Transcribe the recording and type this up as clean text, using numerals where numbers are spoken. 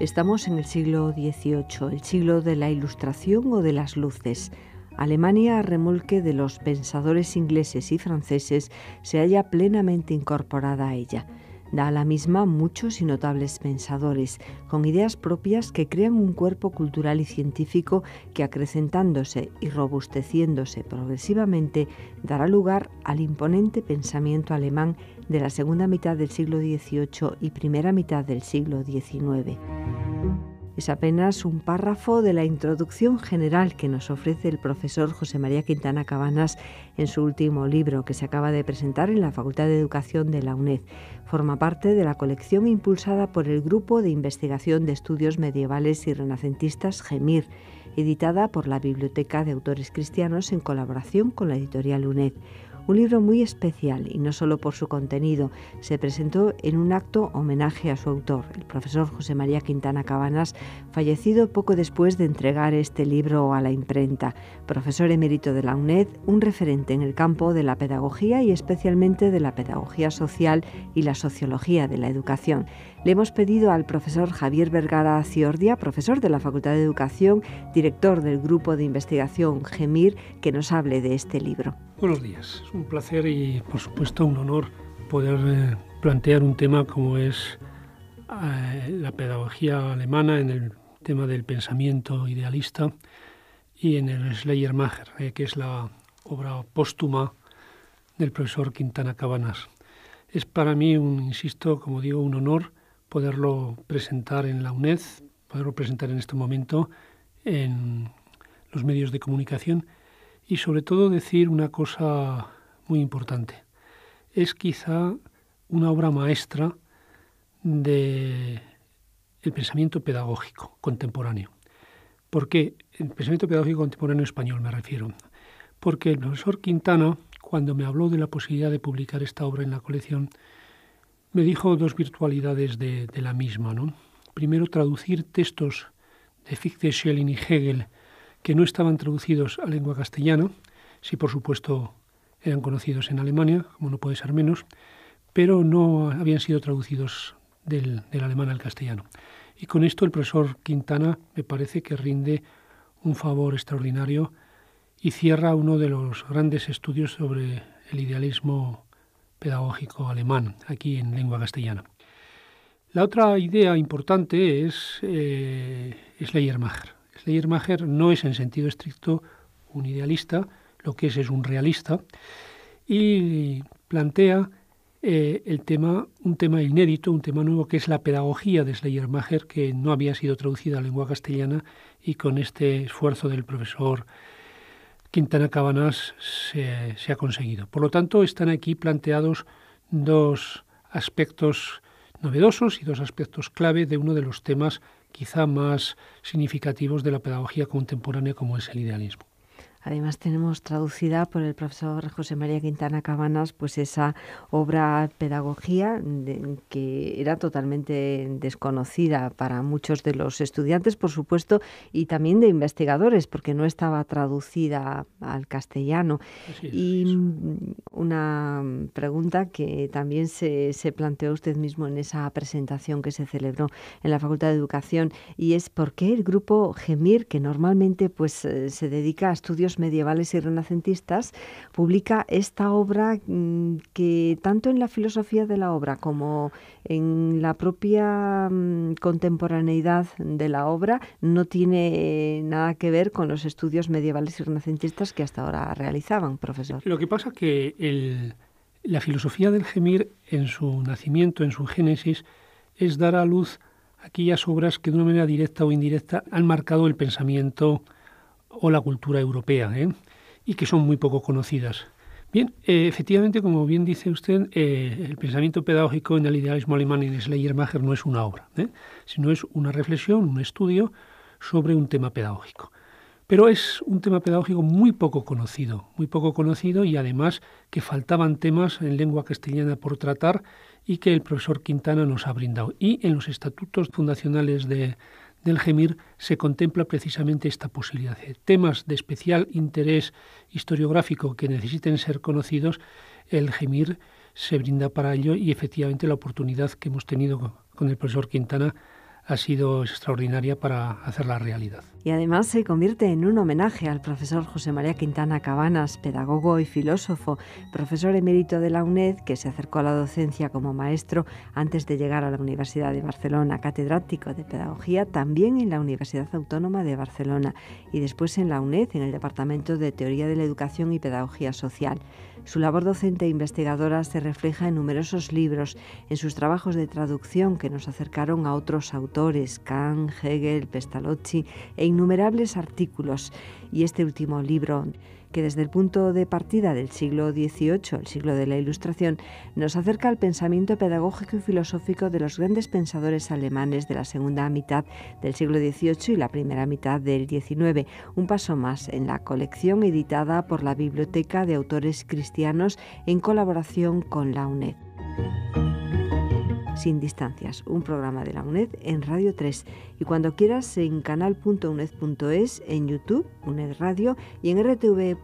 Estamos en el siglo XVIII, el siglo de la Ilustración o de las luces. Alemania, a remolque de los pensadores ingleses y franceses, se halla plenamente incorporada a ella. Da a la misma muchos y notables pensadores, con ideas propias que crean un cuerpo cultural y científico que, acrecentándose y robusteciéndose progresivamente, dará lugar al imponente pensamiento alemán de la segunda mitad del siglo XVIII y primera mitad del siglo XIX. Es apenas un párrafo de la introducción general que nos ofrece el profesor José María Quintana Cabanas en su último libro, que se acaba de presentar en la Facultad de Educación de la UNED. Forma parte de la colección impulsada por el Grupo de Investigación de Estudios Medievales y Renacentistas GEMIR, editada por la Biblioteca de Autores Cristianos en colaboración con la editorial UNED. Un libro muy especial, y no solo por su contenido. Se presentó en un acto homenaje a su autor, el profesor José María Quintana Cabanas, fallecido poco después de entregar este libro a la imprenta. Profesor emérito de la UNED, un referente en el campo de la pedagogía y especialmente de la pedagogía social y la sociología de la educación. Le hemos pedido al profesor Javier Vergara Ciordia, profesor de la Facultad de Educación, director del Grupo de Investigación GEMIR, que nos hable de este libro. Buenos días, es un placer y por supuesto un honor poder plantear un tema como es la pedagogía alemana en el tema del pensamiento idealista y en el Schleiermacher, que es la obra póstuma del profesor Quintana Cabanas. Es para mí insisto, como digo, un honor poderlo presentar en la UNED, poderlo presentar en este momento en los medios de comunicación y sobre todo decir una cosa muy importante. Es quizá una obra maestra del pensamiento pedagógico contemporáneo. ¿Por qué? El pensamiento pedagógico contemporáneo español me refiero. Porque el profesor Quintana, cuando me habló de la posibilidad de publicar esta obra en la colección, me dijo dos virtualidades de la misma, ¿no? Primero, traducir textos de Fichte, Schelling y Hegel que no estaban traducidos a lengua castellana, sí por supuesto eran conocidos en Alemania, como no puede ser menos, pero no habían sido traducidos del alemán al castellano. Y con esto el profesor Quintana me parece que rinde un favor extraordinario y cierra uno de los grandes estudios sobre el idealismo pedagógico alemán, aquí en lengua castellana. La otra idea importante es Schleiermacher. Schleiermacher no es en sentido estricto un idealista, lo que es un realista, y plantea un tema inédito, un tema nuevo, que es la pedagogía de Schleiermacher, que no había sido traducida a lengua castellana y con este esfuerzo del profesor Quintana Cabanas se ha conseguido. Por lo tanto, están aquí planteados dos aspectos novedosos y dos aspectos clave de uno de los temas quizá más significativos de la pedagogía contemporánea, como es el idealismo. Además tenemos traducida por el profesor José María Quintana Cabanas pues esa obra Pedagogía que era totalmente desconocida para muchos de los estudiantes, por supuesto, y también de investigadores, porque no estaba traducida al castellano. Y una pregunta que también se planteó usted mismo en esa presentación que se celebró en la Facultad de Educación, y es ¿por qué el grupo GEMIR, que normalmente pues se dedica a estudios medievales y renacentistas, publica esta obra que tanto en la filosofía de la obra como en la propia contemporaneidad de la obra no tiene nada que ver con los estudios medievales y renacentistas que hasta ahora realizaban, profesor? Lo que pasa es que la filosofía del GEMIR, en su nacimiento, en su génesis, es dar a luz aquellas obras que de una manera directa o indirecta han marcado el pensamiento o la cultura europea, y que son muy poco conocidas. Bien, efectivamente, como bien dice usted, el pensamiento pedagógico en el idealismo alemán en Schleiermacher no es una obra, sino es una reflexión, un estudio sobre un tema pedagógico. Pero es un tema pedagógico muy poco conocido y además que faltaban temas en lengua castellana por tratar y que el profesor Quintana nos ha brindado. Y en los estatutos fundacionales del GEMIR se contempla precisamente esta posibilidad. Temas de especial interés historiográfico que necesiten ser conocidos, el GEMIR se brinda para ello y efectivamente la oportunidad que hemos tenido con el profesor Quintana ha sido extraordinaria para hacerla realidad. Y además se convierte en un homenaje al profesor José María Quintana Cabanas, pedagogo y filósofo, profesor emérito de la UNED, que se acercó a la docencia como maestro antes de llegar a la Universidad de Barcelona, catedrático de pedagogía también en la Universidad Autónoma de Barcelona y después en la UNED, en el Departamento de Teoría de la Educación y Pedagogía Social. Su labor docente e investigadora se refleja en numerosos libros, en sus trabajos de traducción que nos acercaron a otros autores, Kant, Hegel, Pestalozzi, e innumerables artículos. Y este último libro, que desde el punto de partida del siglo XVIII, el siglo de la Ilustración, nos acerca al pensamiento pedagógico y filosófico de los grandes pensadores alemanes de la segunda mitad del siglo XVIII y la primera mitad del XIX, un paso más en la colección editada por la Biblioteca de Autores Cristianos en colaboración con la UNED. Sin distancias, un programa de la UNED en Radio 3 y cuando quieras en canal.uned.es, en YouTube, UNED Radio y en rtv.es/UNED.